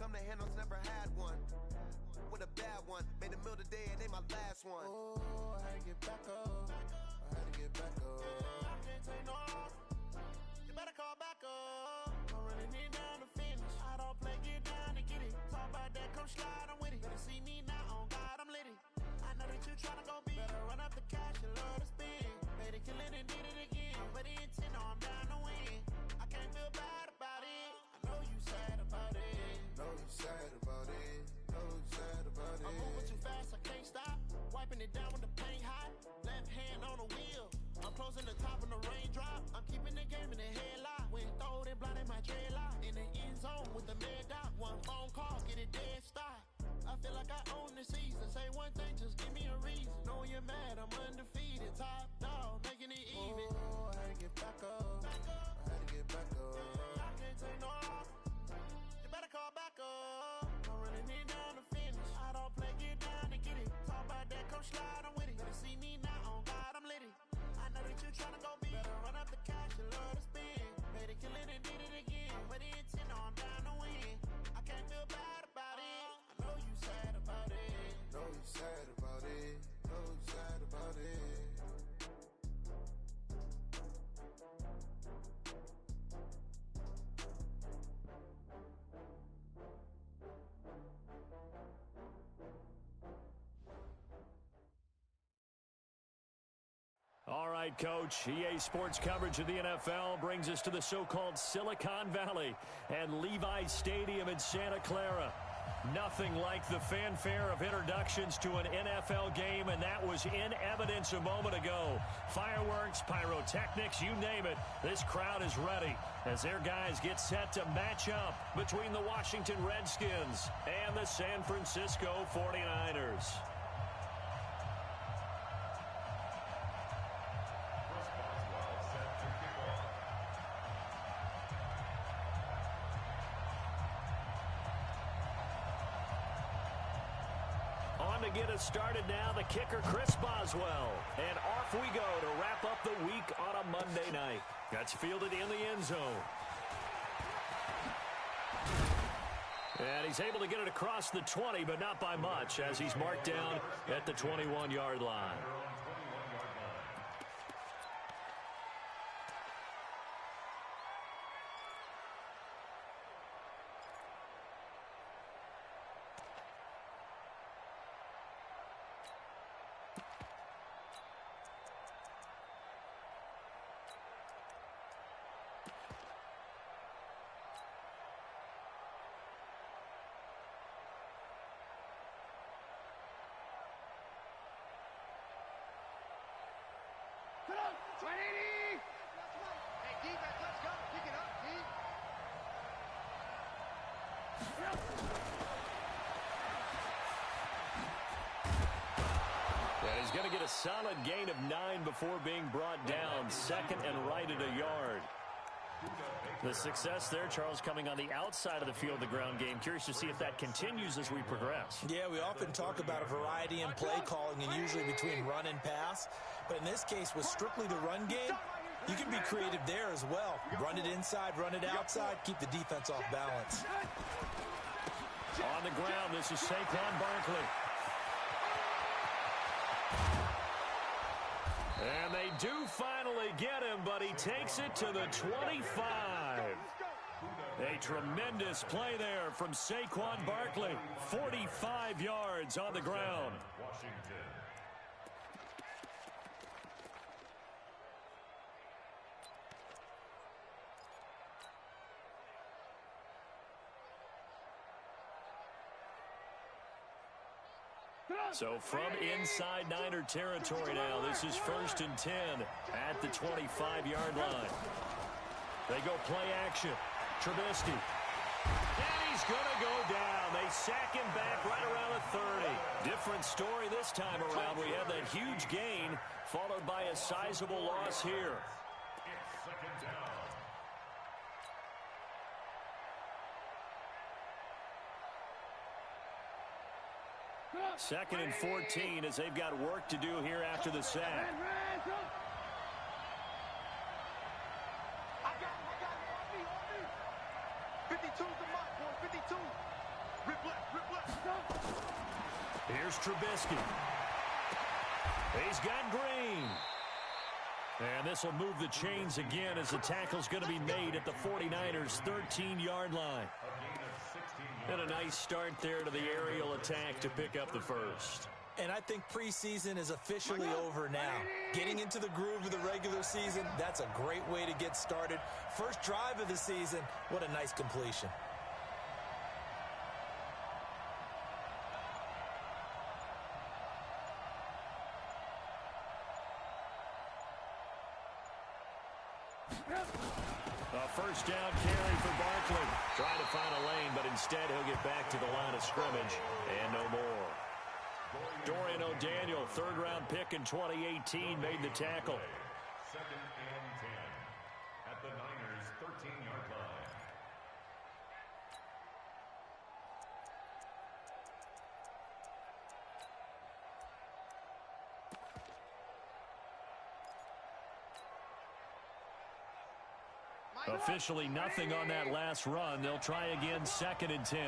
come to handles, never had one. With a bad one, made a meal today and they my last one. Oh, I had to get back up. I had to get back up. I can't take no loss. You better call back up. I'm running it down to finish. I don't play, get down to get it. Talk about that, come slide, I'm with it. Better see me now, on God, I'm litty. I know that you tryna go big. Better run up the cash, you love to spend. Made a killing and did it again. But the intent, no, I'm down to win. I can't feel bad about it. I know you sad about it. Know you sad about it. Know you sad about it. I'm moving too fast, I can't stop. Wiping it down with the paint hot. Left hand on the wheel. I'm closing the top on the raindrop. I'm keeping the game in the headlock. When throwed and blinded my dreadlock. In the end zone with the mad dot. One phone call, get it dead stop. I feel like I own the season. Say one thing, just give me a reason. Know you're mad, I'm undefeated. Top dog, making it even. Oh, I had to get back up. I had to get back up. I can't take no loss. You better call back up. I'm running it down to finish. I don't play, get down to get it. Talk about that, come slide, I'm with it. Better see me now, on God, I'm litty. I know that you tryna go big. Better run up the cash, you love to spend. Made a killing and did it again. But the intent, no, I'm down to win. I can't feel bad about it. I know you sad about it. Know you sad about it. Know you sad about it. All right, Coach. EA Sports coverage of the NFL brings us to the so-called Silicon Valley and Levi's Stadium in Santa Clara. Nothing like the fanfare of introductions to an NFL game, and that was in evidence a moment ago. Fireworks, pyrotechnics, you name it. This crowd is ready as their guys get set to match up between the Washington Redskins and the San Francisco 49ers. To get us started now, the kicker, Chris Boswell. And off we go to wrap up the week on a Monday night. That's fielded in the end zone. And he's able to get it across the 20, but not by much, as he's marked down at the 21-yard line. And he's going to get a solid gain of 9 before being brought down. Second and right at a yard. The success there, Charles, coming on the outside of the field, the ground game. Curious to see if that continues as we progress. Yeah, we often talk about a variety in play calling and usually between run and pass. But in this case, with strictly the run game, you can be creative there as well. Run it inside, run it outside, keep the defense off balance. On the ground, this is Saquon Barkley. And they do finally get him, but he takes it to the 25. A tremendous play there from Saquon Barkley. 45 yards on the ground. So from inside Niner territory now, this is 1st and 10 at the 25-yard line. They go play action. Trubisky. And he's going to go down. They sack him back right around the 30. Different story this time around. We have that huge gain followed by a sizable loss here. It's 2nd down. Second and 14 as they've got work to do here after the sack. I got it. 52's the mark, boy. 52. Here's Trubisky. He's got Green. And this will move the chains again as the tackle's going to be made at the 49ers' 13-yard line. And a nice start there to the aerial attack to pick up the first. And I think preseason is officially over now. Getting into the groove of the regular season, that's a great way to get started. First drive of the season, what a nice completion. A first down carry for Barkley. Trying to find a lane, but instead he'll get back to the line of scrimmage and no more. Dorian O'Daniel, third-round pick in 2018, made the tackle. 2nd and 10 at the Niners' 13-yard line. Officially nothing on that last run. They'll try again, 2nd and 10.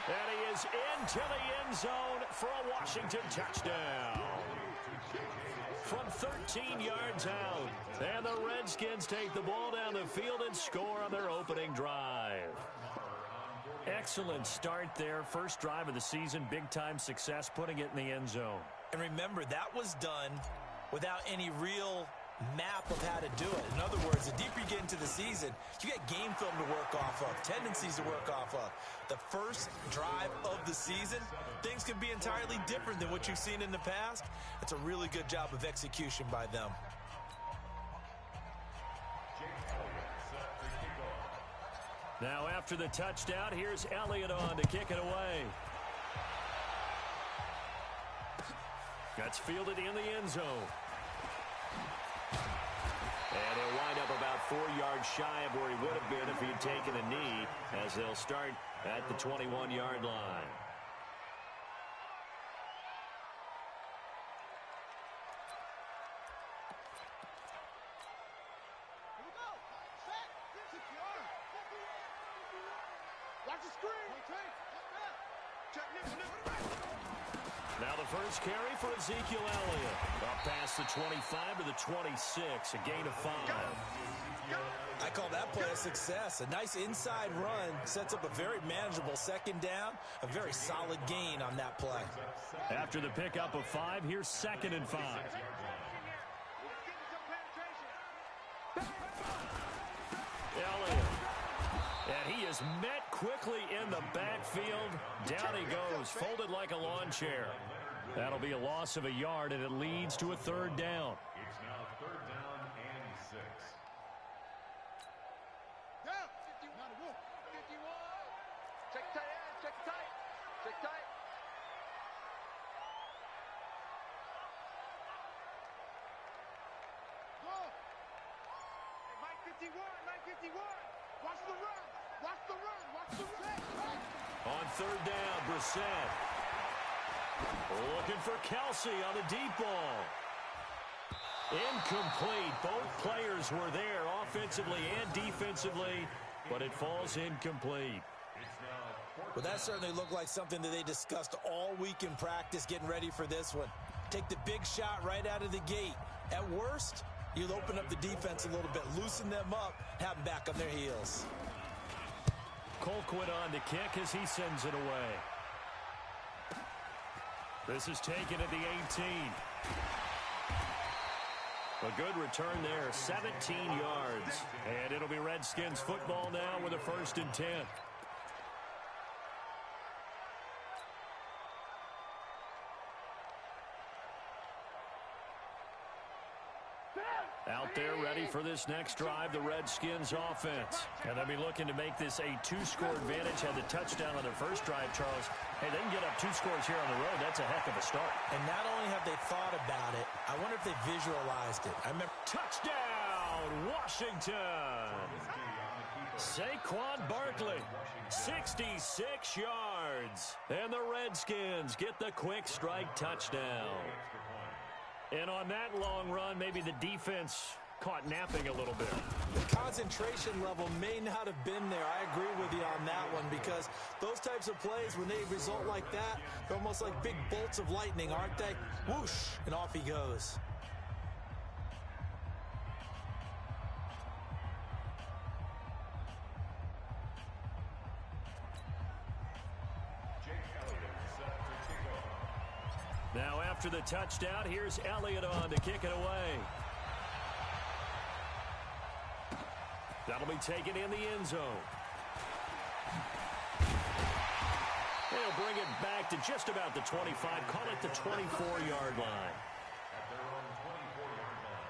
And he is into the end zone for a Washington touchdown. From 13 yards out. And the Redskins take the ball down the field and score on their opening drive. Excellent start there. First drive of the season. Big-time success putting it in the end zone. And remember, that was done without any real map of how to do it. In other words, the deeper you get into the season, you get game film to work off of, tendencies to work off of. The first drive of the season, things can be entirely different than what you've seen in the past. It's a really good job of execution by them. Now after the touchdown, here's Elliott on to kick it away. That's fielded in the end zone. And he'll wind up about 4 yards shy of where he would have been if he had taken a knee, as they'll start at the 21-yard line. Now the first carry for Ezekiel Elliott. Up past the 25 to the 26, a gain of 5. I call that play a success. A nice inside run sets up a very manageable 2nd down, a very solid gain on that play. After the pickup of 5, here's 2nd and 5. Elliott. And he is met quickly in the backfield. Down he goes, folded like a lawn chair. That'll be a loss of a yard, and it leads to a 3rd down. It's now 3rd down and 6. Check tight end, check tight. Check tight. Go. Mike 51, Mike 51. Watch the run. Watch the run. Watch the run. On 3rd down, Brissett. Looking for Kelsey on the deep ball. Incomplete. Both players were there offensively and defensively, but it falls incomplete. Well, that certainly looked like something that they discussed all week in practice getting ready for this one. Take the big shot right out of the gate. At worst, you'll open up the defense a little bit, loosen them up, have them back on their heels. Colquitt on the kick as he sends it away. This is taken at the 18. A good return there, 17 yards. And it'll be Redskins football now with a 1st and 10. Out there ready for this next drive, the Redskins offense. And they'll be looking to make this a 2-score advantage. Had the touchdown on their first drive, Charles. Hey, they can get up 2 scores here on the road. That's a heck of a start. And not only have they thought about it, I wonder if they visualized it. I remember. Touchdown, Washington. Saquon Barkley, 66 yards. And the Redskins get the quick strike touchdown. And on that long run, maybe the defense caught napping a little bit. The concentration level may not have been there. I agree with you on that one, because those types of plays, when they result like that, they're almost like big bolts of lightning, aren't they? Whoosh, and off he goes. Now after the touchdown, here's Elliott on to kick it away. That'll be taken in the end zone. They'll bring it back to just about the 25, call it the 24-yard line. At their own 24-yard line.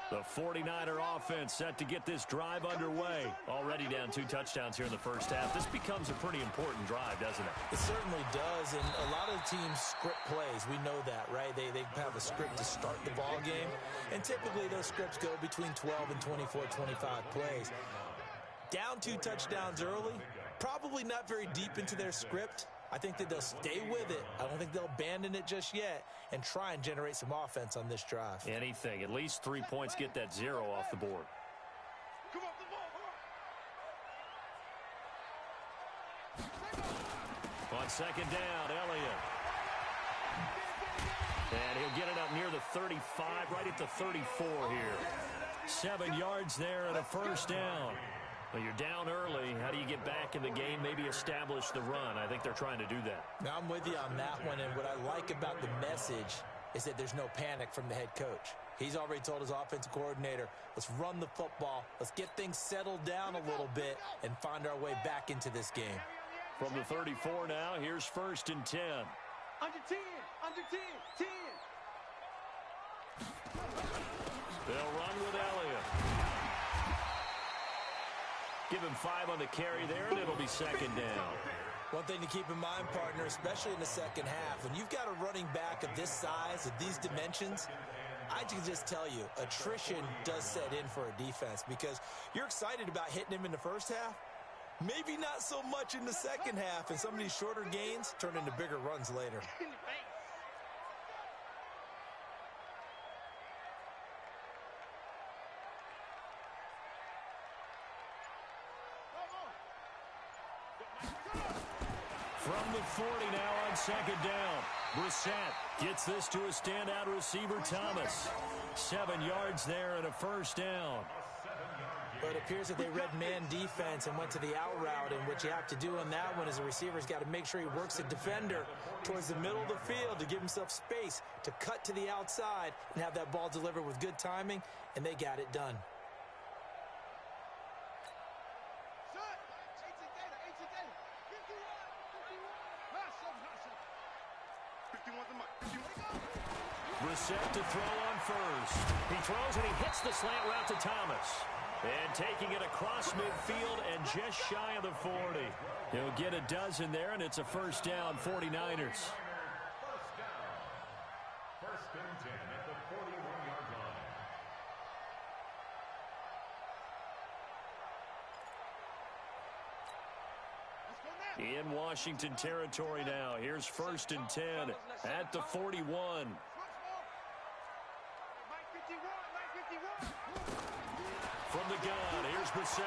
The 49er offense set to get this drive underway. Already down 2 touchdowns here in the first half. This becomes a pretty important drive, doesn't it? It certainly does, and a lot of teams script plays. We know that, right? They have a script to start the ball game, and typically those scripts go between 12 and 24, 25 plays. Down 2 touchdowns early, probably not very deep into their script. I think that they'll stay with it. I don't think they'll abandon it just yet and try and generate some offense on this drive. Anything. At least 3 points, get that 0 off the board. Come on, come on. On second down, Elliott. And he'll get it up near the 35, right at the 34 here. 7 yards there and a first down. Well, you're down early. How do you get back in the game, maybe establish the run? I think they're trying to do that. Now, I'm with you on that one, and what I like about the message is that there's no panic from the head coach. He's already told his offensive coordinator, let's run the football, let's get things settled down a little bit and find our way back into this game. From the 34 now, here's first and 10. Under 10, under 10, 10. They'll run with Elliott. Give him 5 on the carry there, and it'll be second down. One thing to keep in mind, partner, especially in the second half, when you've got a running back of this size, of these dimensions, I can just tell you, attrition does set in for a defense, because you're excited about hitting him in the first half, maybe not so much in the second half, and some of these shorter gains turn into bigger runs later. From the 40 now on second down. Brissett gets this to a standout receiver, Thomas. 7 yards there and a first down. But it appears that they read man defense and went to the out route, and what you have to do on that one is the receiver's got to make sure he works the defender towards the middle of the field to give himself space to cut to the outside and have that ball delivered with good timing, and they got it done. Brissett to throw on first. He throws and he hits the slant route to Thomas. And taking it across midfield and just shy of the 40. He'll get a dozen there, and it's a first down, 49ers. First down. First and 10 at the 41-yard line. In Washington territory now. Here's first and 10 at the 41. From the gun, here's Brissett.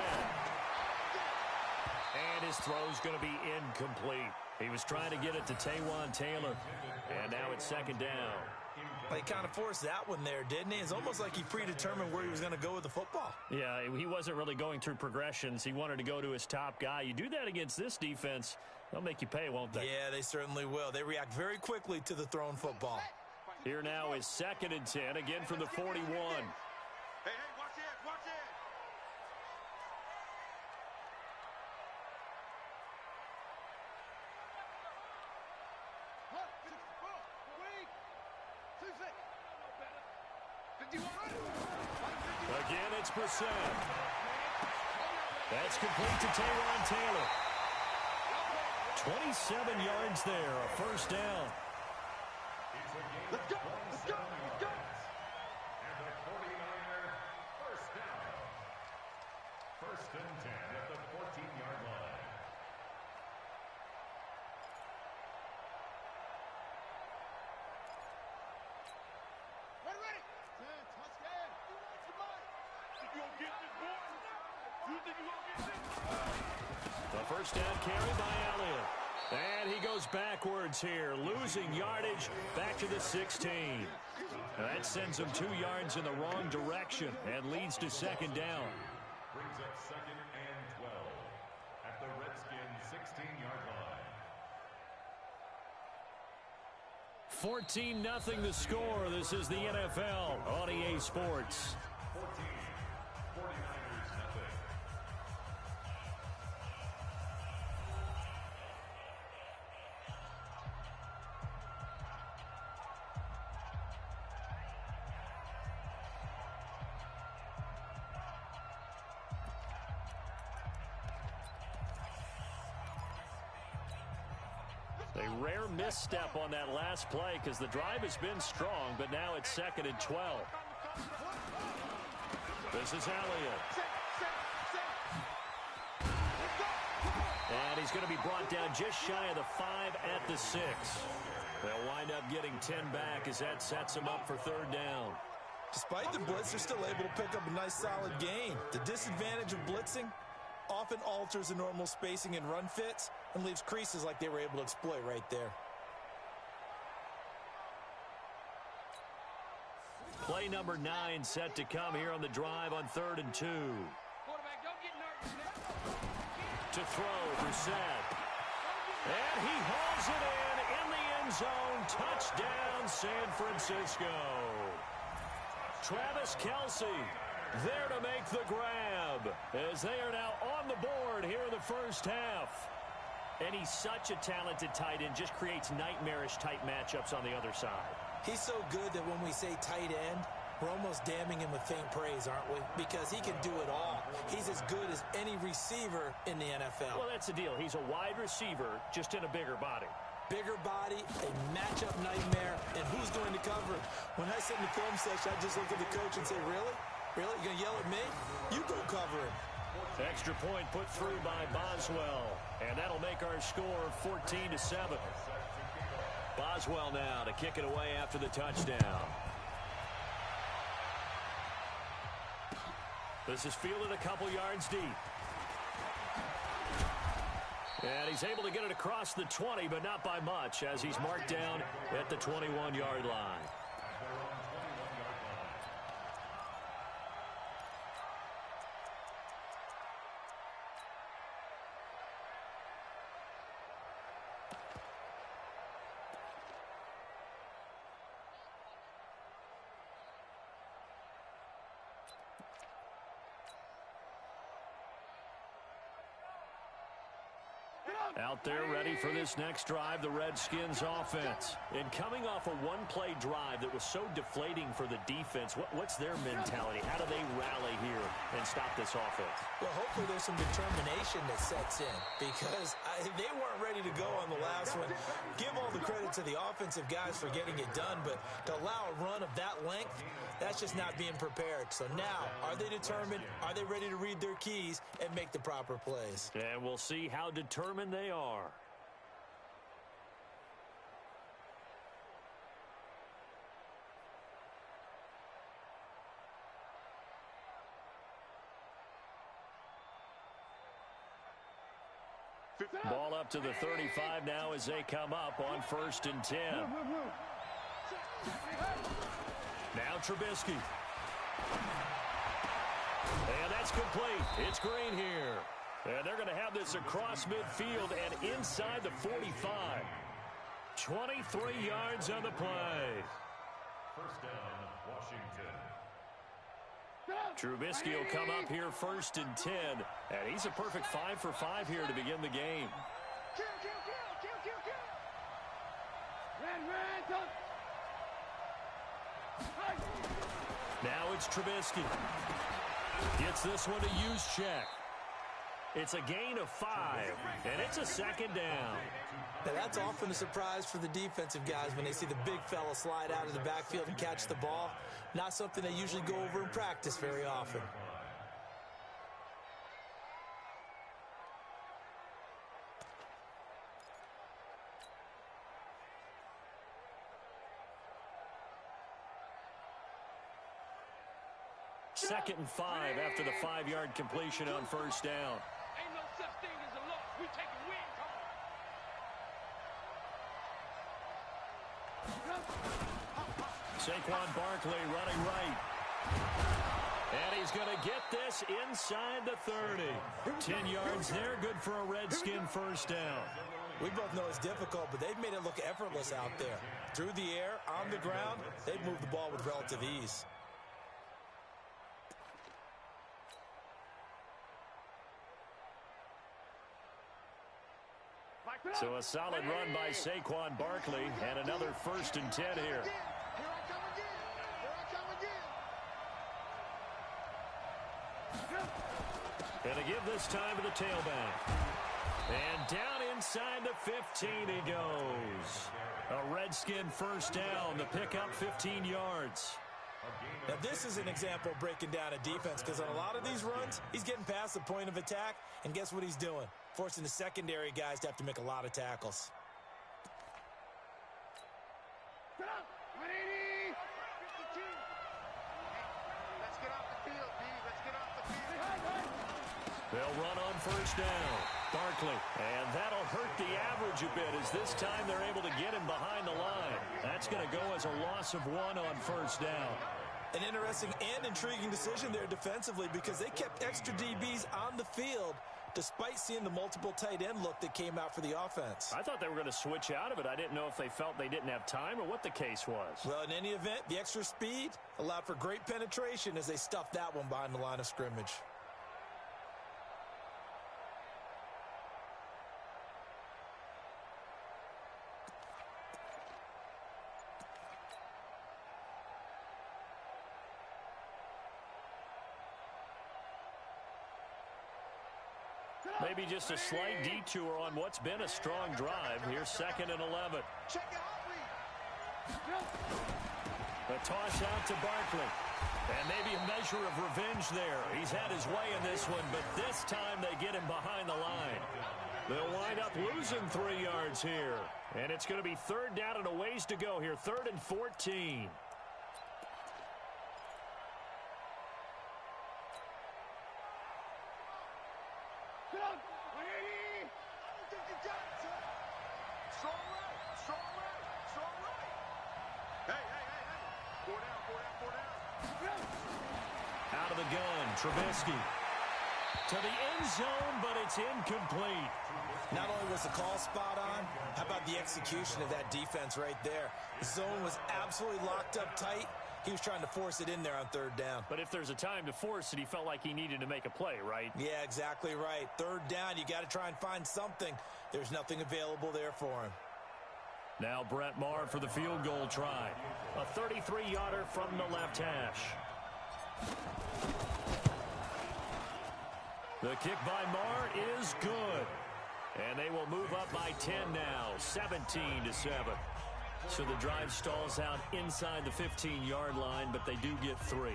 And his throw's going to be incomplete. He was trying to get it to Taywan Taylor. And now it's second down. Well, he kind of forced that one there, didn't he? It's almost like he predetermined where he was going to go with the football. Yeah, he wasn't really going through progressions. He wanted to go to his top guy. You do that against this defense, they'll make you pay, won't they? Yeah, they certainly will. They react very quickly to the thrown football. Here now is second and 10, again from the 41. Hey, watch it, watch it. Again, it's Brissett. That's complete to Taywan Taylor. 27 yards there, a first down. Let's go, let's go, let's go. And the 49er first down. First and 10 at the you gonna get this, boy? You think you gonna get this? The first down carry by Elliott. And he goes backwards here, losing yardage back to the 16. That sends him 2 yards in the wrong direction and leads to second down. Brings up 2nd and 12 at the Redskins' 16-yard line. 14-0 the score. This is the NFL on EA Sports. 14, 49ers nothing. A rare misstep on that last play because the drive has been strong, but now it's 2nd and 12. This is Elliott. And he's going to be brought down just shy of the 5 at the 6. They'll wind up getting 10 back as that sets him up for 3rd down. Despite the blitz, they're still able to pick up a nice solid gain. The disadvantage of blitzing often alters the normal spacing and run fits and leaves creases like they were able to exploit right there. Play number 9 set to come here on the drive on 3rd and 2. Quarterback, don't get nervous. To throw, Brissett. And he hauls it in the end zone. Touchdown, San Francisco. Travis Kelce there to make the grab as they are now on the board here in the first half. And he's such a talented tight end, just creates nightmarish-type matchups on the other side. He's so good that when we say tight end, we're almost damning him with faint praise, aren't we? Because he can do it all. He's as good as any receiver in the NFL. Well, that's the deal. He's a wide receiver, just in a bigger body. Bigger body, a matchup nightmare, and who's going to cover it? When I sit in the film section, I just look at the coach and say, really? Really? You going to yell at me? You go cover him. Extra point put through by Boswell. And that'll make our score 14-7. Boswell now to kick it away after the touchdown. This is fielded a couple yards deep. And he's able to get it across the 20, but not by much, as he's marked down at the 21-yard line. Out there ready for this next drive, the Redskins offense. And coming off a one-play drive that was so deflating for the defense, what's their mentality? How do they rally here and stop this offense? Well, hopefully there's some determination that sets in because they weren't ready to go on the last one. Give all the credit to the offensive guys for getting it done, but to allow a run of that length, that's just not being prepared. So now, are they determined? Are they ready to read their keys and make the proper plays? And we'll see how determined they are. Ball up to the 35 now as they come up on 1st and 10. Now Trubisky. And that's complete. It's Green here. And they're going to have this across midfield and inside the 45. 23 yards on the play. First down, Washington. Trubisky will come up here 1st and 10. And he's a perfect 5 for 5 here to begin the game. Kill, kill, kill, kill, kill, kill. Run, Now it's Trubisky. Gets this one to use check. It's a gain of 5, and it's a 2nd down. Now that's often a surprise for the defensive guys when they see the big fella slide out of the backfield and catch the ball. Not something they usually go over in practice very often. 2nd and 5 after the 5-yard completion on first down. Ain't no such thing as a loss. We taking wins home. Saquon Barkley running right. And he's going to get this inside the 30. 10 yards there, good for a Redskin first down. We both know it's difficult, but they've made it look effortless out there. Through the air, on the ground, they've moved the ball with relative ease. So a solid run by Saquon Barkley and another 1st and 10 here. Here I come again. Going to give this time to the tailback. And down inside the 15 he goes. A Redskin first down. The pickup 15 yards. Now, this is an example of breaking down a defense because on a lot of these runs, he's getting past the point of attack, and guess what he's doing? Forcing the secondary guys to have to make a lot of tackles. Let's get off the field, D. Let's get off the field. They'll run on first down. Barkley. And that'll hurt the average a bit as this time they're able to get him behind the line. That's going to go as a loss of 1 on first down. An interesting and intriguing decision there defensively because they kept extra DBs on the field despite seeing the multiple tight end look that came out for the offense. I thought they were going to switch out of it. I didn't know if they felt they didn't have time or what the case was. Well, in any event, the extra speed allowed for great penetration as they stuffed that one behind the line of scrimmage. Maybe just a slight detour on what's been a strong drive. Here's 2nd and 11. Check your heart rate. A toss out to Barkley. And maybe a measure of revenge there. He's had his way in this one, but this time they get him behind the line. They'll wind up losing 3 yards here. And it's going to be 3rd down and a ways to go here. 3rd and 14. Out of the gun, Trubisky. To the end zone, but it's incomplete. Not only was the call spot on, how about the execution of that defense right there? The zone was absolutely locked up tight. He was trying to force it in there on 3rd down. But if there's a time to force it, he felt like he needed to make a play, right? Yeah, exactly right. 3rd down, you got to try and find something. There's nothing available there for him. Now Brett Maher for the field goal try. A 33-yarder from the left hash. The kick by Maher is good. And they will move up by 10 now, 17-7. So the drive stalls out inside the 15-yard line, but they do get 3.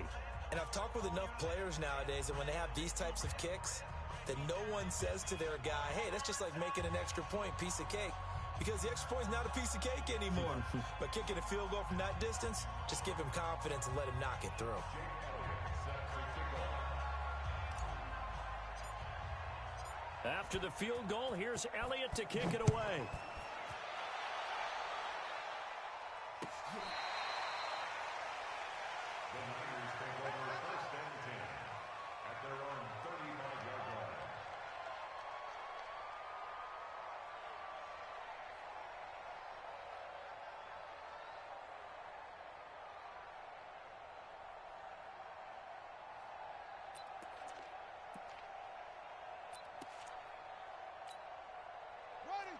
And I've talked with enough players nowadays that when they have these types of kicks, that no one says to their guy, hey, that's just like making an extra point, piece of cake. Because the extra point is not a piece of cake anymore. But kicking a field goal from that distance, just give him confidence and let him knock it through. After the field goal, here's Elliott to kick it away. The Niners take over 1st and 10 at their own 35-yard line.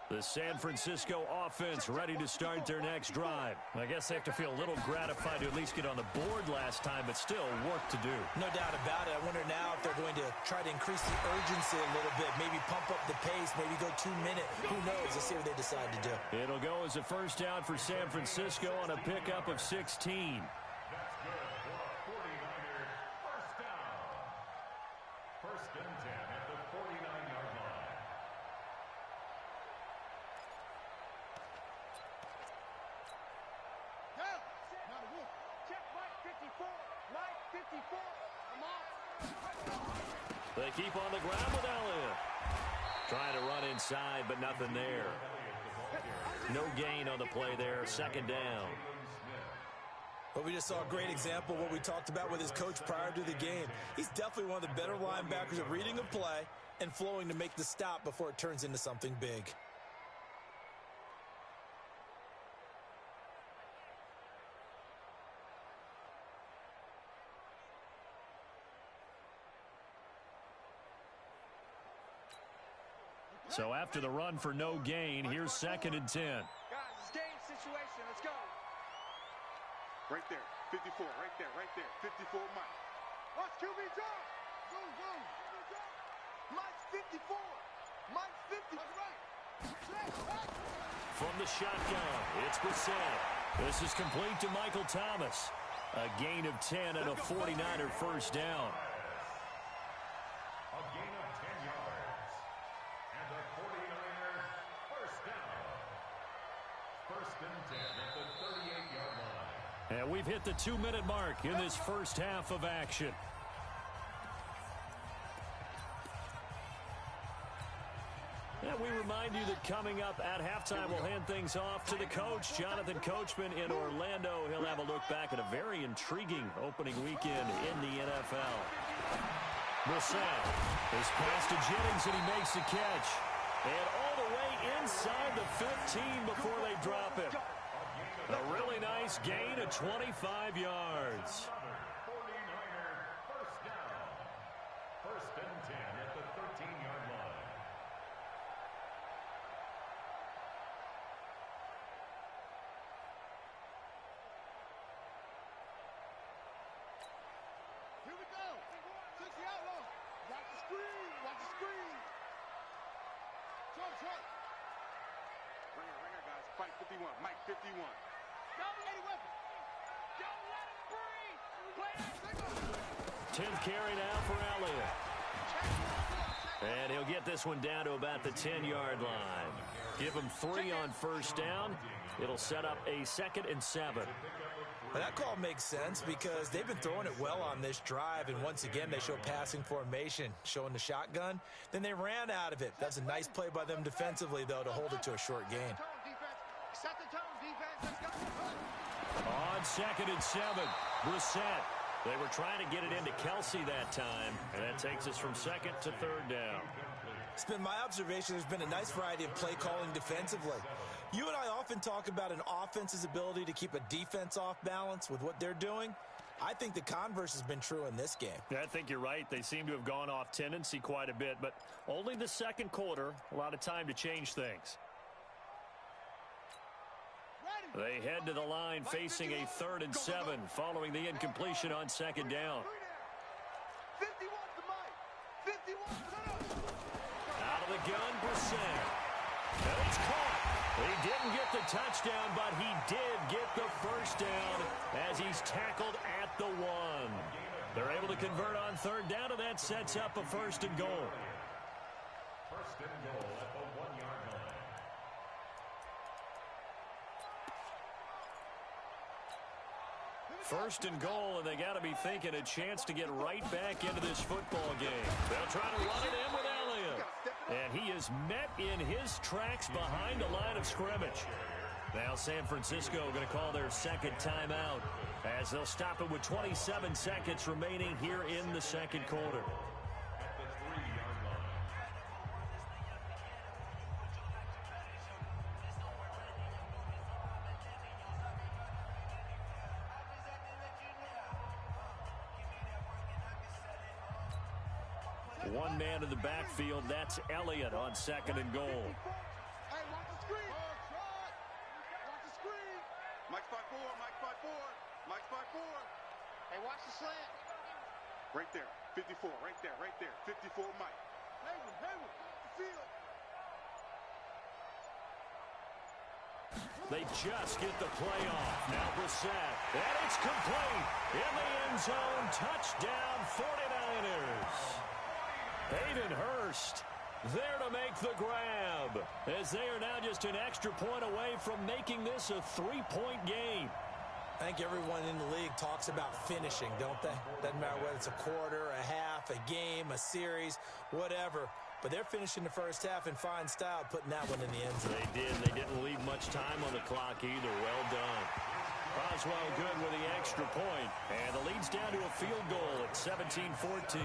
The San Francisco offense ready to start their next drive. I guess they have to feel a little gratified to at least get on the board last time, but still work to do. No doubt about it. I wonder now if they're going to try to increase the urgency a little bit, maybe pump up the pace, maybe go 2-minute. Who knows? Let's see what they decide to do. It'll go as a first down for San Francisco on a pickup of 16. That's good for a 49ers first down. 1st and 10 at the 49-yard line. Check Mike 54. Mike 54. They keep on the ground with Elliott. Trying to run inside, but nothing there. No gain on the play there. Second down. Well, we just saw a great example of what we talked about with his coach prior to the game. He's definitely one of the better linebackers at reading a play and flowing to make the stop before it turns into something big. So after the run for no gain, here's 2nd and 10. Guys, it's game situation. Let's go. Right there, 54, right there, 54, Mike. Watch QB drop. Boom, boom. Mike's 54. Mike's 50. That's right. From the shotgun, it's Brissett. This is complete to Michael Thomas. A gain of 10 and a 49er first down. A gain of 10 yards. And the 49ers first down. 1st and 10 at the 38-yard line. And we've hit the 2-minute mark in this first half of action. And we remind you that coming up at halftime, we'll hand things off to the coach, Jonathan Coachman in Orlando. He'll have a look back at a very intriguing opening weekend in the NFL. Brissett is pass to Jennings, and he makes the catch. And all the way inside the 15 before they drop it. A really nice gain of 25 yards. 49er first down. 1st and 10 at the 13-yard line. Here we go. 60 outlaw. Watch the screen. Watch the screen. Trump. Ringer, guys. Fight 51, Mike 51. Don't let him weapon. Don't let him breathe. Play that signal. 10th carry now for Elliott. And he'll get this one down to about the 10-yard line. Give him 3 on first down. It'll set up a 2nd and 7. Well, that call makes sense because they've been throwing it well on this drive, and once again they show passing formation, showing the shotgun. Then they ran out of it. That's a nice play by them defensively, though, to hold it to a short gain. Set the tone, defense. Let's go. On 2nd and 7, Brissett. They were trying to get it into Kelsey that time, and that takes us from 2nd to 3rd down. It's been my observation there's been a nice variety of play calling defensively. You and I often talk about an offense's ability to keep a defense off balance with what they're doing. I think the converse has been true in this game. Yeah, I think you're right. They seem to have gone off tendency quite a bit, but only the 2nd quarter, a lot of time to change things. They head to the line facing a 3rd and 7 following the incompletion on 2nd down. 51 to Mike. 51 Out of the gun, Brissett. And it's caught. He didn't get the touchdown, but he did get the first down as he's tackled at the 1. They're able to convert on 3rd down, and that sets up a 1st and goal. 1st and goal at the 1-yard line. First and goal, and they got to be thinking a chance to get right back into this football game. They'll try to run it in with Elliott. And he is met in his tracks behind the line of scrimmage. Now San Francisco going to call their 2nd timeout as they'll stop it with 27 seconds remaining here in the 2nd quarter. At the 3-yard line. One man in the backfield, that's Elliott on 2nd and goal. Hey, watch the screen. Watch the screen. Mike's 5'4", Mike's 5'4", Mike's 5'4". Hey, watch the slant. Right there, 54, right there, 54, Mike. Hayward, the field. They just get the play off. Now Brissett. And it's complete. In the end zone. Touchdown 49ers. Hayden Hurst there to make the grab, as they are now just an extra point away from making this a 3-point game. I think everyone in the league talks about finishing, don't they? Doesn't matter whether it's a quarter, a half, a game, a series, whatever. But they're finishing the first half in fine style, putting that one in the end zone. They did. They didn't leave much time on the clock either. Well done. Boswell good with the extra point. And the lead's down to a field goal at 17-14.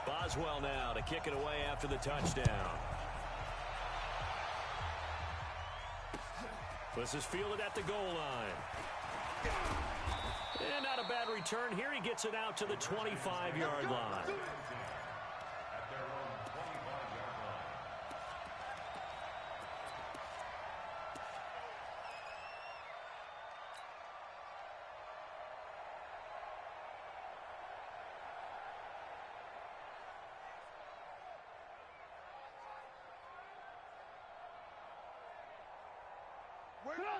Boswell now to kick it away after the touchdown. This is fielded at the goal line. And not a bad return here. He gets it out to the 25-yard line.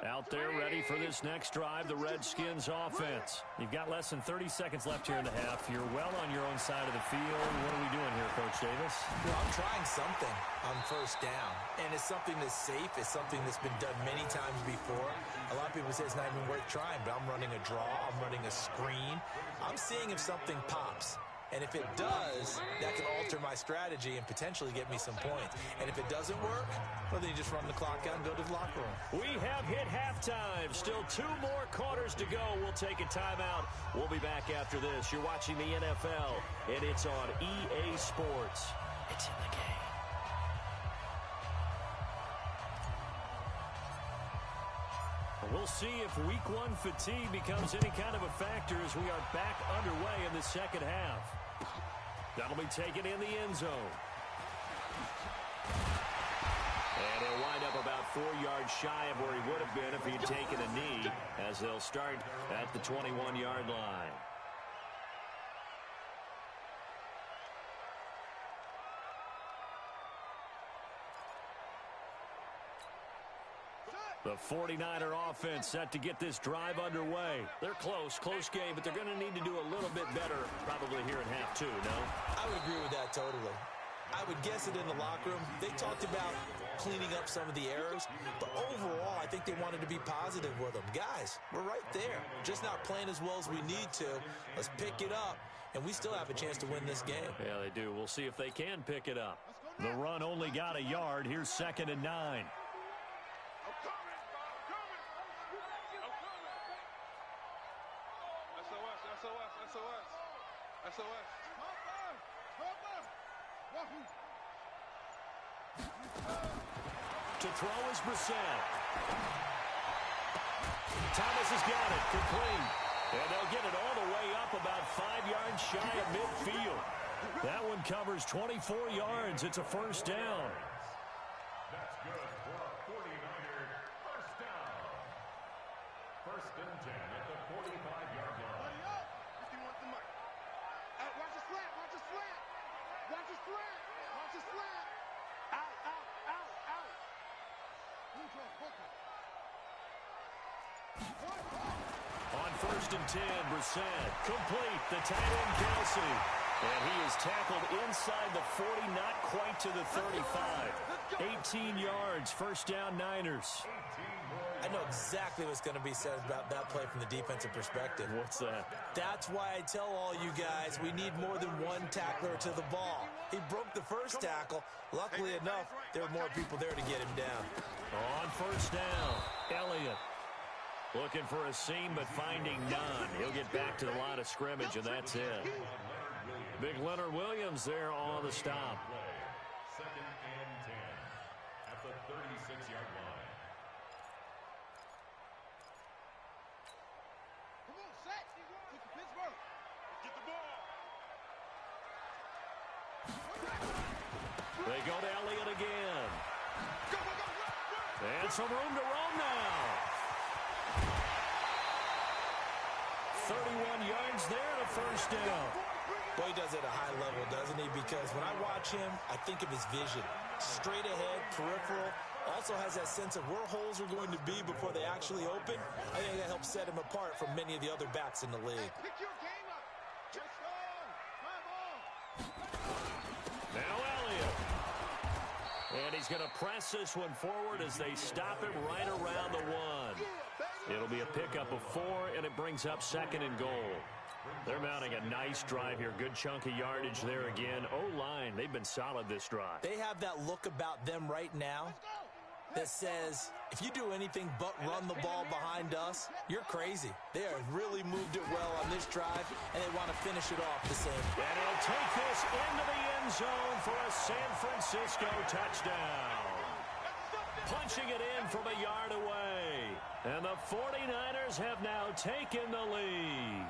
Out there ready for this next drive, the Redskins offense. You've got less than 30 seconds left here in the half. You're well on your own side of the field. What are we doing here, Coach Davis? Well, I'm trying something on first down, and it's something that's safe. It's something that's been done many times before. A lot of people say it's not even worth trying, but I'm running a draw. I'm running a screen. I'm seeing if something pops. And if it does, that can alter my strategy and potentially get me some points. And if it doesn't work, well, then you just run the clock out and go to the locker room. We have hit halftime. Still 2 more quarters to go. We'll take a timeout. We'll be back after this. You're watching the NFL, and it's on EA Sports. It's in the game. We'll see if Week 1 fatigue becomes any kind of a factor as we are back underway in the second half. That'll be taken in the end zone. And he'll wind up about 4 yards shy of where he would have been if he had taken a knee, as they'll start at the 21-yard line. The 49er offense set to get this drive underway. They're close game, but they're going to need to do a little bit better probably here in half 2, no? I would agree with that totally. I would guess it in the locker room. They talked about cleaning up some of the errors, but overall, I think they wanted to be positive with them. Guys, we're right there. Just not playing as well as we need to. Let's pick it up, and we still have a chance to win this game. Yeah, they do. We'll see if they can pick it up. The run only got a yard. Here's 2nd and 9. To throw is Brissett. Thomas has got it, complete. And they'll get it all the way up about 5 yards shy of midfield. That one covers 24 yards. It's a first down. That's good for a 49er first down. 1st and 10 at the 45-yard line. If you want the money. Watch the slant, watch the slant. Watch the slant, watch the slant. Out. On 1st and 10, Brissett complete. The tight end, Kelsey. And he is tackled inside the 40, not quite to the 35. 18 yards, first down, Niners. I know exactly what's going to be said about that play from the defensive perspective. What's that? That's why I tell all you guys we need more than one tackler to the ball. He broke the first tackle. Luckily enough, there were more people there to get him down. On 1st down, Elliott. Looking for a seam, but finding none. He'll get back to the line of scrimmage, and that's it. Big Leonard Williams there on the stop. 2nd and 10 at the 36-yard line. Come on, set. Look at Pittsburgh. Get the ball. They go to Elliott again. Go. And some room to roam now. 31 yards there to first down. Boy, he does it at a high level, doesn't he? Because when I watch him, I think of his vision. Straight ahead, peripheral. Also has that sense of where holes are going to be before they actually open. I think that helps set him apart from many of the other backs in the league. Pick your game up. Just on. Come on. he's going to press this one forward as they stop him right around the 1. It'll be a pickup of 4, and it brings up 2nd and goal. They're mounting a nice drive here. Good chunk of yardage there again. O-line, they've been solid this drive. They have that look about them right now that says, if you do anything but run the ball behind us, you're crazy. They have really moved it well on this drive, and they want to finish it off the same. And he'll take this into the end zone for a San Francisco touchdown. Punching it in from a yard away. And the 49ers have now taken the lead.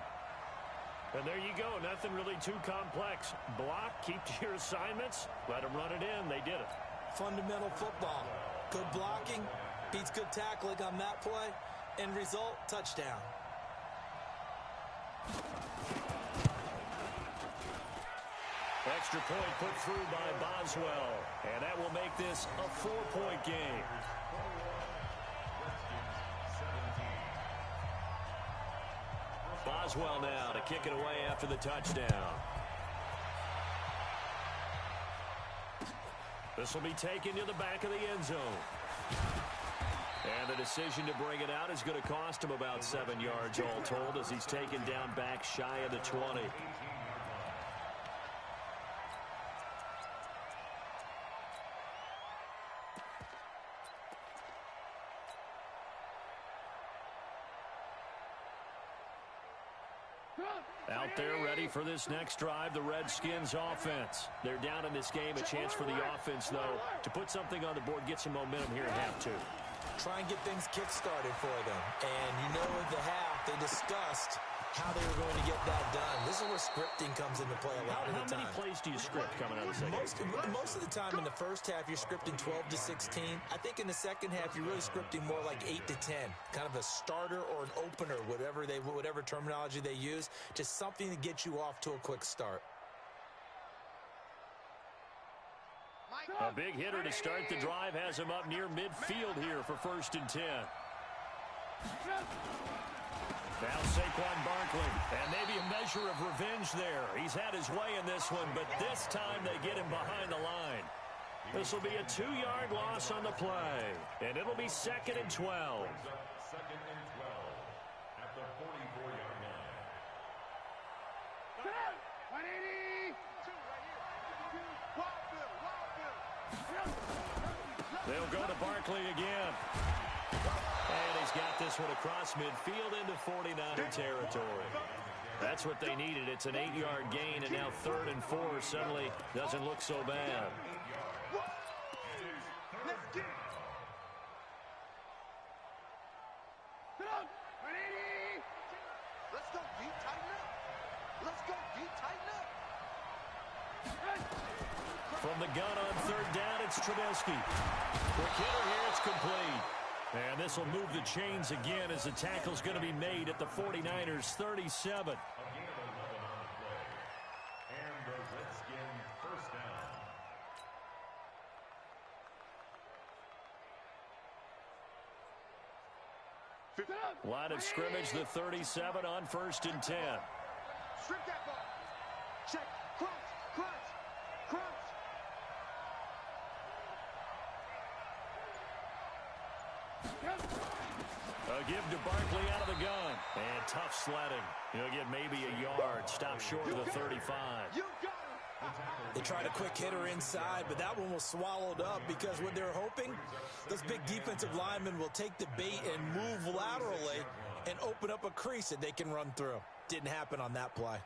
And there you go. Nothing really too complex. Block, keep to your assignments, let them run it in. They did it. Fundamental football. Good blocking, beats good tackling on that play. End result, touchdown. Extra point put through by Boswell. And that will make this a 4-point game. Boswell now to kick it away after the touchdown. This will be taken to the back of the end zone. And the decision to bring it out is going to cost him about 7 yards all told as he's taken down back shy of the 20. Out there ready for this next drive, the Redskins offense. They're down in this game. A chance for the offense, though, to put something on the board, get some momentum here at half 2. Try and get things kick-started for them. And you know at the half, they discussed how they were going to get that done. This is where scripting comes into play a lot of the time. How many plays do you script coming out of the second? Most of the time in the first half, you're scripting 12 to 16. I think in the second half, you're really scripting more like 8 to 10. Kind of a starter or an opener, whatever terminology they use. Just something to get you off to a quick start. A big hitter to start the drive has him up near midfield here for 1st and 10. Now Saquon Barkley, and maybe a measure of revenge there. He's had his way in this one, but this time they get him behind the line. This will be a 2-yard loss on the play, and it'll be 2nd and 12. 2nd and 12 at the 44-yard line. 180. They'll go to Barkley again. And he's got this one across midfield into 49er territory. That's what they needed. It's an 8-yard gain, and now 3rd and 4 suddenly doesn't look so bad. Let's go deep, tighten up. Let's go deep, tighten up. From the gun on 3rd down, it's Trubisky. Quick hitter here, it's complete. And this will move the chains again as the tackle's going to be made at the 49ers 37. Again, 11 on the play. And the Redskin first down. Line of scrimmage, the 37 on 1st and 10. Strip that ball. Check. Crunch. Crunch. Crunch. A give to Barkley out of the gun. And tough sledding. He'll get maybe a yard. Stop short of the 35. You got it. They tried a quick hitter inside, but that one was swallowed up because what they're hoping, those big defensive linemen will take the bait and move laterally and open up a crease that they can run through. Didn't happen on that play.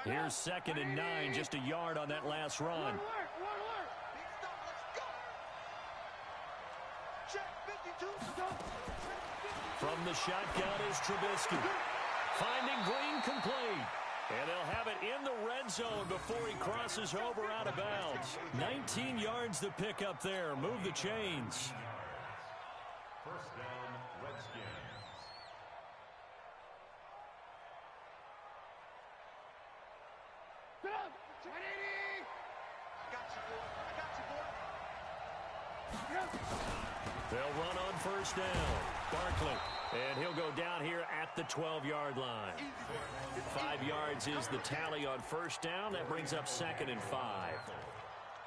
Here's 2nd and 9, just a yard on that last run. From the shotgun is Trubisky. Finding Green complete. And they'll have it in the red zone before he crosses over out of bounds. 19 yards to pick up there. Move the chains. First down, Redskins. They'll run on 1st down. Barkley. And he'll go down here at the 12-yard line. 5 yards is the tally on 1st down. That brings up 2nd and 5.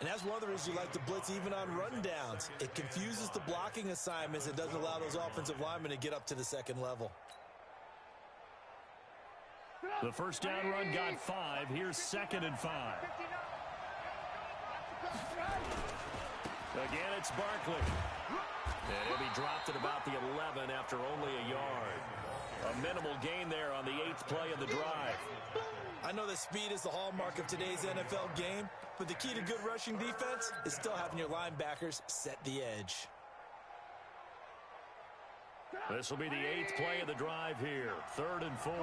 And that's one of the reasons you like to blitz even on rundowns. It confuses the blocking assignments and doesn't allow those offensive linemen to get up to the second level. The first down run got 5. Here's 2nd and 5. Again, it's Barkley. And he'll be dropped at about the 11 after only a yard. A minimal gain there on the 8th play of the drive. I know that speed is the hallmark of today's NFL game, but the key to good rushing defense is still having your linebackers set the edge. This will be the 8th play of the drive here. 3rd and 4.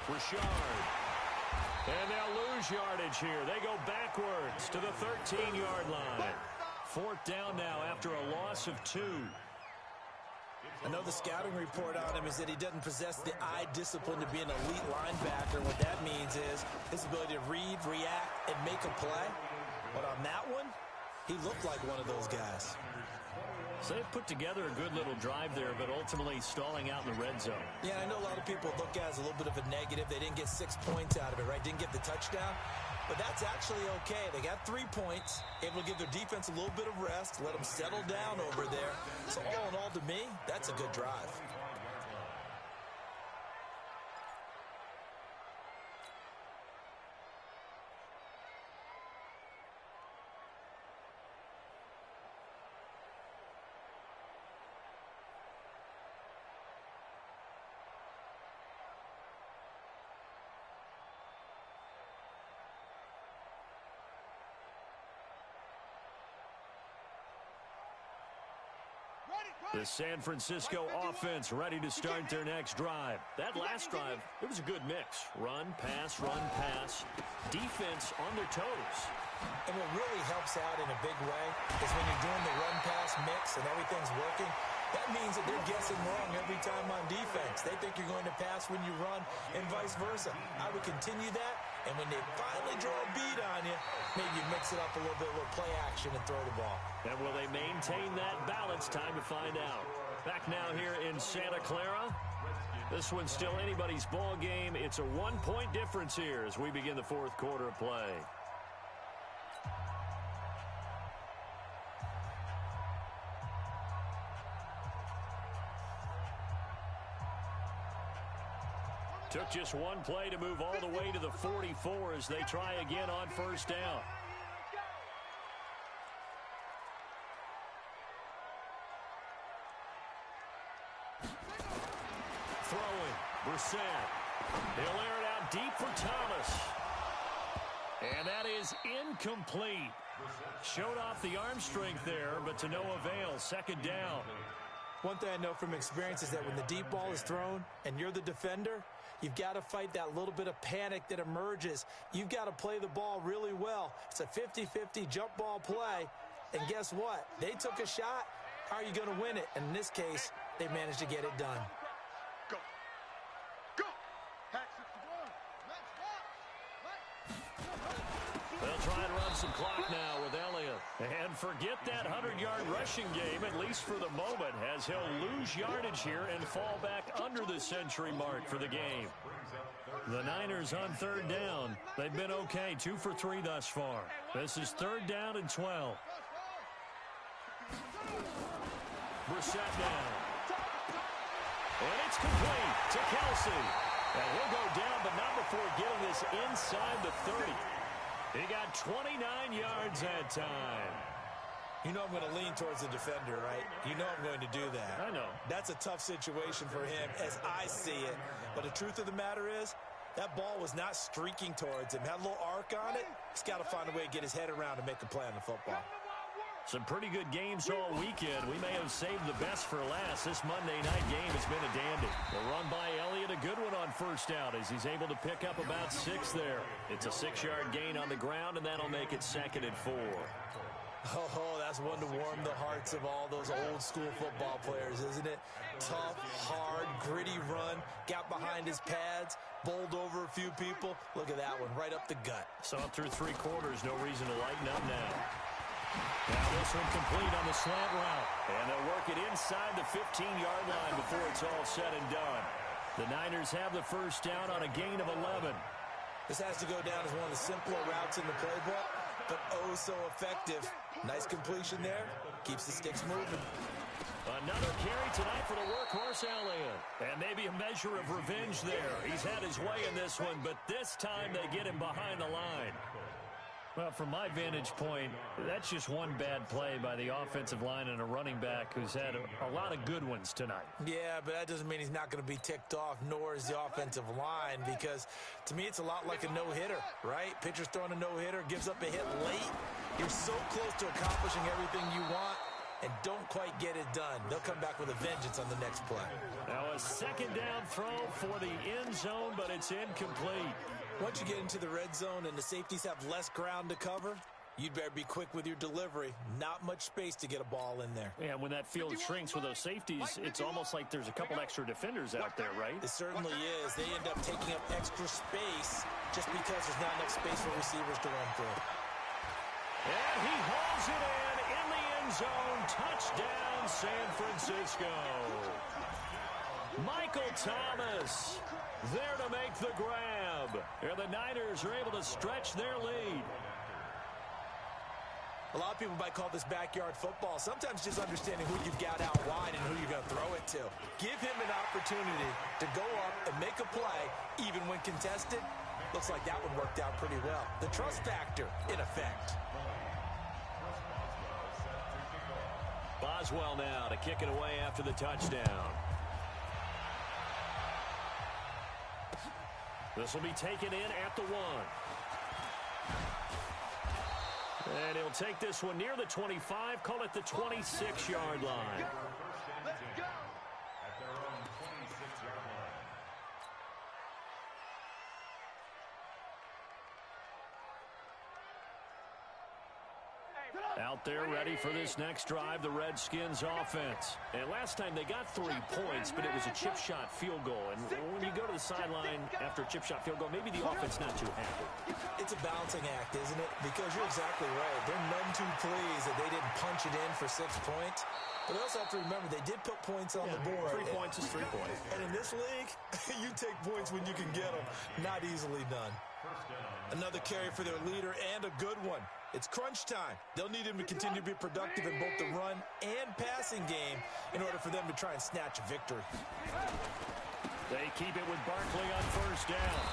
Richard. And they'll lose yardage here. They go backwards to the 13-yard line. 4th down now after a loss of 2. I know the scouting report on him is that he doesn't possess the eye discipline to be an elite linebacker. What that means is his ability to read, react, and make a play. But on that one, he looked like one of those guys. So they've put together a good little drive there, but ultimately stalling out in the red zone. Yeah, I know a lot of people look at it as a little bit of a negative. They didn't get 6 points out of it, right? Didn't get the touchdown. But that's actually okay. They got 3 points, able to give their defense a little bit of rest, let them settle down over there. So all in all, to me, that's a good drive. The San Francisco offense ready to start their next drive. That last drive, it was a good mix. Run, pass, defense on their toes. And what really helps out in a big way is when you're doing the run-pass mix and everything's working, that means that they're guessing wrong every time on defense. They think you're going to pass when you run and vice versa. I would continue that, and when they finally draw a beat on you, maybe you mix it up a little bit with play action and throw the ball. And will they maintain that balance? Time to find out. Back now here in Santa Clara. This one's still anybody's ball game. It's a 1-point difference here as we begin the 4th quarter of play. Took just one play to move all the way to the 44 as they try again on 1st down. Throwing, Brissett. He'll air it out deep for Thomas. And that is incomplete. Showed off the arm strength there, but to no avail. 2nd down. One thing I know from experience is that when the deep ball is thrown and you're the defender, you've got to fight that little bit of panic that emerges. You've got to play the ball really well. It's a 50-50 jump ball play. And guess what? They took a shot. How are you going to win it? And in this case, they managed to get it done. Go. Go. They'll try and run some clock now with Elliott. And forget that 100-yard rushing game, at least for the moment, as he'll lose yardage here and fall back under the century mark for the game. The Niners on 3rd down. They've been okay, 2 for 3 thus far. This is 3rd down and 12. Brissett down. And it's complete to Kelsey. And he'll go down, but not before getting this inside the 30. He got 29 yards that time. You know I'm going to lean towards the defender, right? You know I'm going to do that. I know. That's a tough situation for him as I see it. But the truth of the matter is, that ball was not streaking towards him. Had a little arc on it. He's got to find a way to get his head around and make a play on the football. Some pretty good games all weekend. We may have saved the best for last. This Monday night game has been a dandy. The run by Elliott, a good one on 1st down as he's able to pick up about 6 there. It's a 6-yard gain on the ground, and that'll make it 2nd and 4. Oh, that's one to warm the hearts of all those old school football players, isn't it? Tough, hard, gritty run, got behind his pads, bowled over a few people. Look at that one, right up the gut. Saw it through 3 quarters, no reason to lighten up now. Now this one complete on the slant route. And they'll work it inside the 15-yard line before it's all said and done. The Niners have the first down on a gain of 11. This has to go down as one of the simpler routes in the playbook, but oh so effective. Nice completion there. Keeps the sticks moving. Another carry tonight for the workhorse Elliott. And maybe a measure of revenge there. He's had his way in this one, but this time they get him behind the line. Well, from my vantage point, that's just one bad play by the offensive line and a running back who's had a lot of good ones tonight. Yeah, but that doesn't mean he's not going to be ticked off, nor is the offensive line, because to me it's a lot like a no-hitter, right? Pitcher's throwing a no-hitter, gives up a hit late. You're so close to accomplishing everything you want and don't quite get it done. They'll come back with a vengeance on the next play. Now a second down throw for the end zone, but it's incomplete. Once you get into the red zone and the safeties have less ground to cover, you'd better be quick with your delivery. Not much space to get a ball in there. Yeah, when that field shrinks with those safeties, it's almost like there's a couple extra defenders out there, right? It certainly is. They end up taking up extra space just because there's not enough space for receivers to run through. And he hauls it in the end zone. Touchdown, San Francisco. Michael Thomas there to make the grab. And the Niners are able to stretch their lead. A lot of people might call this backyard football. Sometimes just understanding who you've got out wide and who you're going to throw it to. Give him an opportunity to go up and make a play, even when contested. Looks like that one worked out pretty well. The trust factor, in effect. Boswell now to kick it away after the touchdown. This will be taken in at the 1. And he'll take this one near the 25, call it the 26-yard line. Let's go. At their own 26-yard line. Out there ready for this next drive, the Redskins offense. And last time they got 3 points, but it was a chip shot field goal. And when you go to the sideline after a chip shot field goal, maybe the offense not too happy. It's a balancing act, isn't it? Because you're exactly right. They're none too pleased that they didn't punch it in for 6 points. But they also have to remember they did put points on the board. 3 points is 3 points. And in this league, you take points when you can get them. Not easily done. Another carry for their leader and a good one. It's crunch time. They'll need him to continue to be productive in both the run and passing game in order for them to try and snatch a victory. They keep it with Barkley on first down.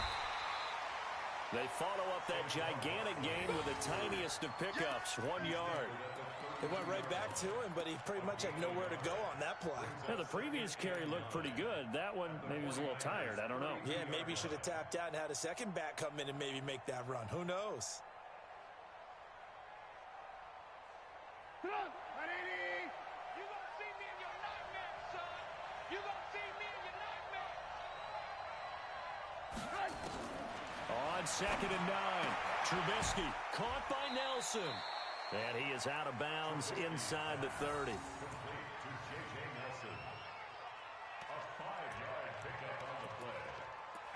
They follow up that gigantic gain with the tiniest of pickups, 1 yard. They went right back to him, but he pretty much had nowhere to go on that play. Yeah, the previous carry looked pretty good. That one, maybe was a little tired. I don't know. Yeah, maybe he should have tapped out and had a second back come in and maybe make that run. Who knows? You gonna see me in your nightmare, son. You gonna see me in your nightmare. On 2nd and 9, Trubisky caught by Nelson. And he is out of bounds inside the 30. To J.J. Nelson. A 5-yard pickup on the play.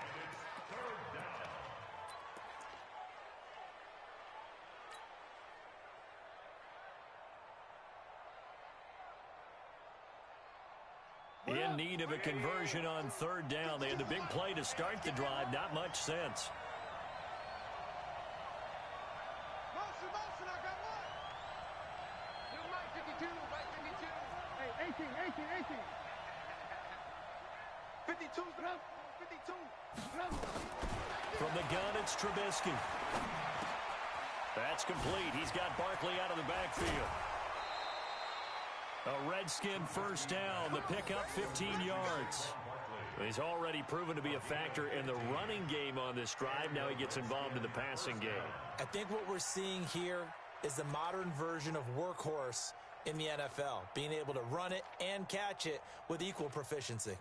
And it's 3rd down. In need of a conversion on 3rd down. They had the big play to start the drive. Not much sense. Motion, I got one. Little Mike 52, Mike 52. Hey, 18. 52, bro. 52, bro. From the gun, it's Trubisky. That's complete. He's got Barkley out of the backfield. A Redskin first down. The pickup, 15 yards. He's already proven to be a factor in the running game on this drive. Now he gets involved in the passing game. I think what we're seeing here is the modern version of workhorse in the NFL, being able to run it and catch it with equal proficiency.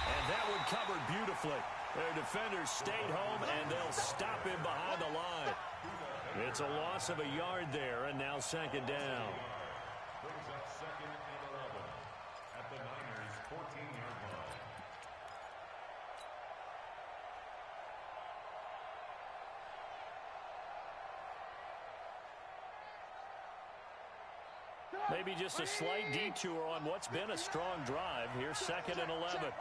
And that one covered beautifully. Their defenders stayed home, and they'll stop him behind the line. It's a loss of a yard there, and now second down. Brings up second and 11 at the Niners' 14-yard line. Maybe just a slight detour on what's been a strong drive. Here's second and 11.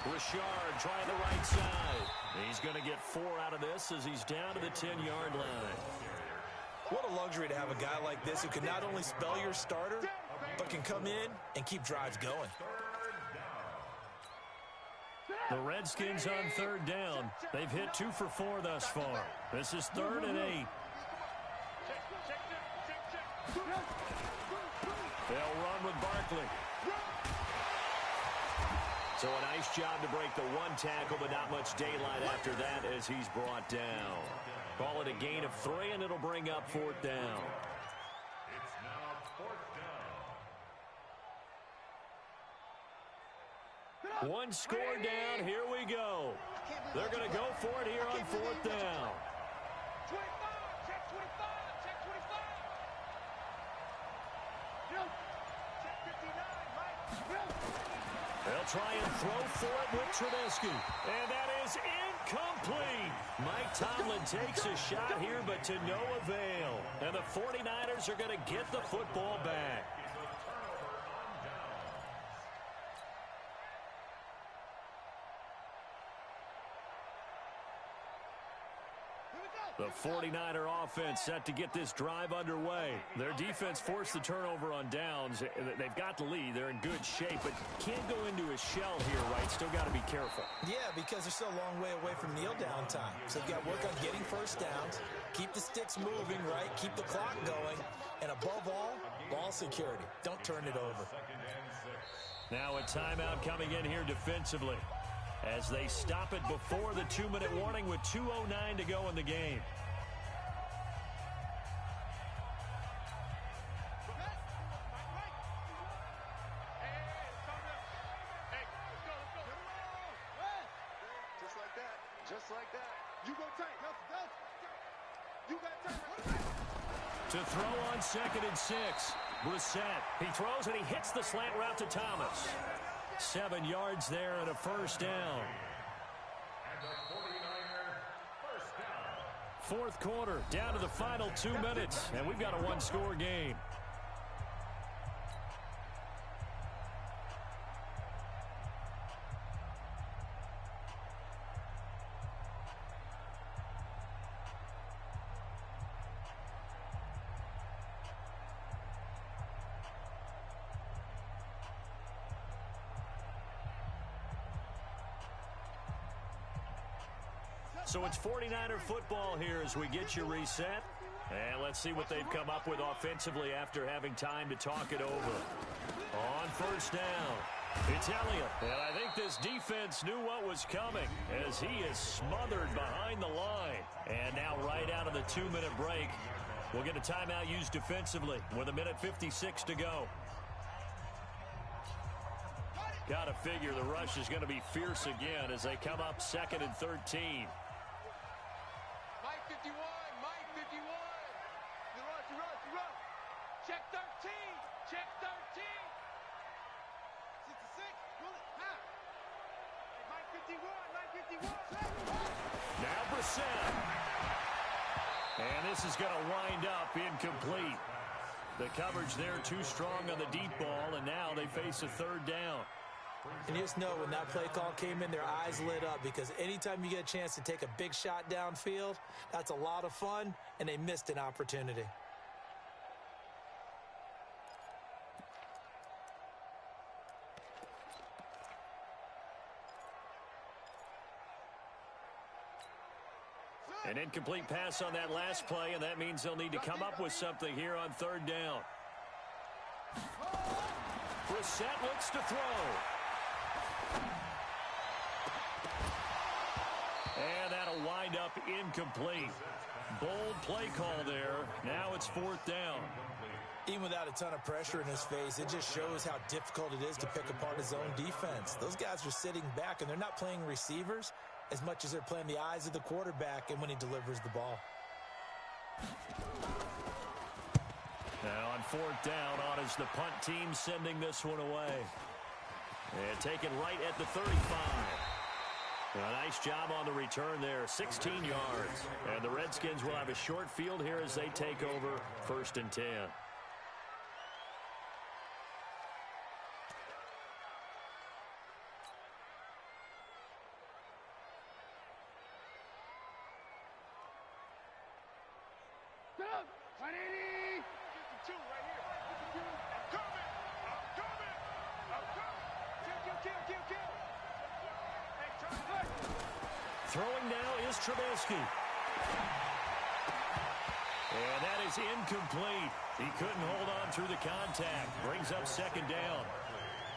Richard trying the right side. He's going to get 4 out of this as he's down to the 10-yard line. What a luxury to have a guy like this who can not only spell your starter, but can come in and keep drives going. The Redskins on third down. They've hit 2 for 4 thus far. This is 3rd and 8. They'll run with Barkley. So a nice job to break the 1 tackle, but not much daylight after that as he's brought down. Call it a gain of 3, and it'll bring up 4th down. It's now 4th down. 1 score down. Here we go. They're going to go for it here on 4th down. 25, check 25, check 25. Check 59, Mike. They'll try and throw for it with Trubisky. And that is incomplete. Mike Tomlin takes a shot here, but to no avail. And the 49ers are going to get the football back. The 49er offense set to get this drive underway. Their defense forced the turnover on downs. They've got the lead. They're in good shape, but can't go into a shell here, right? Still got to be careful. Yeah, because they're still a long way away from kneel down time. So you've got to work on getting first downs, keep the sticks moving, right? Keep the clock going, and above all, ball security. Don't turn it over. Now a timeout coming in here defensively as they stop it before the 2-minute warning with 2:09 to go in the game. Just like that. You go tight. You got tight. To throw on 2nd and 6. Brissett. He throws and he hits the slant route to Thomas. 7 yards there and a first down. And the 49er first down. 4th quarter, down to the final 2 minutes, and we've got a 1-score game. So it's 49er football here as we get you reset. And let's see what they've come up with offensively after having time to talk it over. On first down, it's Elliott. And I think this defense knew what was coming as he is smothered behind the line. And now right out of the 2-minute break, we'll get a timeout used defensively with 1:56 to go. Got to figure the rush is going to be fierce again as they come up 2nd and 13. Mike 51, Mike 51. You run. Check 13, check 13. 66, roll it, half. Hey, Mike 51, Mike 51. Now Brissett. And this is going to wind up incomplete. The coverage there too strong on the deep ball, and now they face a 3rd down. And you just know when that play call came in, their eyes lit up because anytime you get a chance to take a big shot downfield, that's a lot of fun, and they missed an opportunity. An incomplete pass on that last play, and that means they'll need to come up with something here on 3rd down. Brissett looks to throw. And that'll wind up incomplete. Bold play call there. Now it's 4th down. Even without a ton of pressure in his face, it just shows how difficult it is to pick apart his own defense. Those guys are sitting back, and they're not playing receivers. as much as they're playing the eyes of the quarterback and when he delivers the ball. Now on 4th down, on is the punt team sending this one away. And taken right at the 35. A nice job on the return there, 16 yards. And the Redskins will have a short field here as they take over 1st and 10. Throwing now is Trubisky. And that is incomplete. He couldn't hold on through the contact. Brings up 2nd down.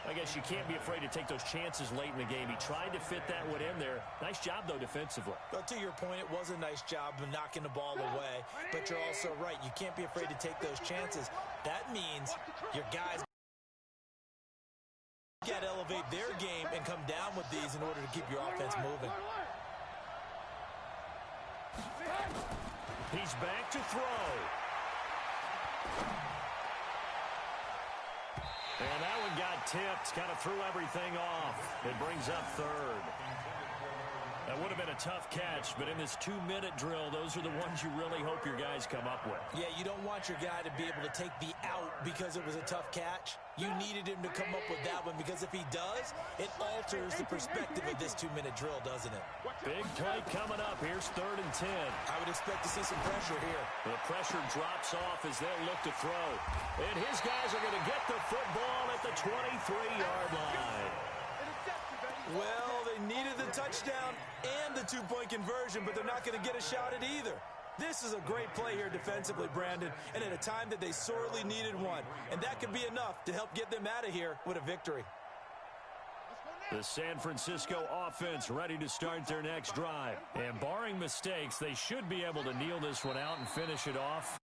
I guess you can't be afraid to take those chances late in the game. He tried to fit that one in there. Nice job, though, defensively. But to your point, it was a nice job of knocking the ball away. But you're also right. You can't be afraid to take those chances. That means your guys got to elevate their game and come down with these in order to keep your offense moving. He's back to throw. And that one got tipped. Kind of threw everything off. It brings up 3rd. That would have been a tough catch, but in this 2-minute drill, those are the ones you really hope your guys come up with. Yeah, you don't want your guy to be able to take the out because it was a tough catch. You needed him to come up with that one because if he does, it alters the perspective of this 2-minute drill, doesn't it? Big play coming up. Here's 3rd and 10. I would expect to see some pressure here. The pressure drops off as they'll look to throw. And his guys are going to get the football at the 23-yard line. Well, they needed the touchdown and the 2-point conversion, but they're not going to get a shot at either. This is a great play here defensively, Brandon, and at a time that they sorely needed one. And that could be enough to help get them out of here with a victory. The San Francisco offense ready to start their next drive. And barring mistakes, they should be able to kneel this one out and finish it off.